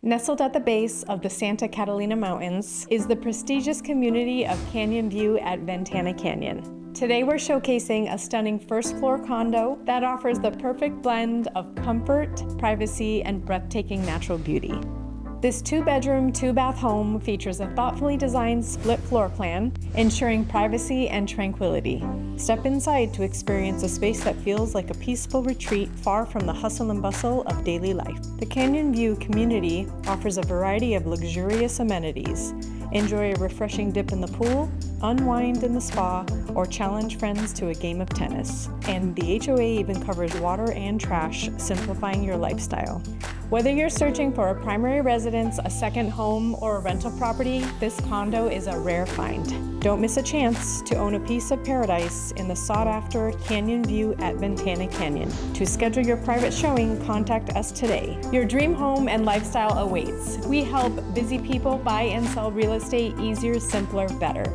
Nestled at the base of the Santa Catalina Mountains is the prestigious community of Canyon View at Ventana Canyon. Today we're showcasing a stunning first-floor condo that offers the perfect blend of comfort, privacy, and breathtaking natural beauty. This 2-bedroom, 2-bath home features a thoughtfully designed split floor plan, ensuring privacy and tranquility. Step inside to experience a space that feels like a peaceful retreat far from the hustle and bustle of daily life. The Canyon View community offers a variety of luxurious amenities. Enjoy a refreshing dip in the pool, unwind in the spa, or challenge friends to a game of tennis. And the HOA even covers water and trash, simplifying your lifestyle. Whether you're searching for a primary residence, a second home, or a rental property, this condo is a rare find. Don't miss a chance to own a piece of paradise in the sought-after Canyon View at Ventana Canyon. To schedule your private showing, contact us today. Your dream home and lifestyle awaits. We help busy people buy and sell real estate easier, simpler, better.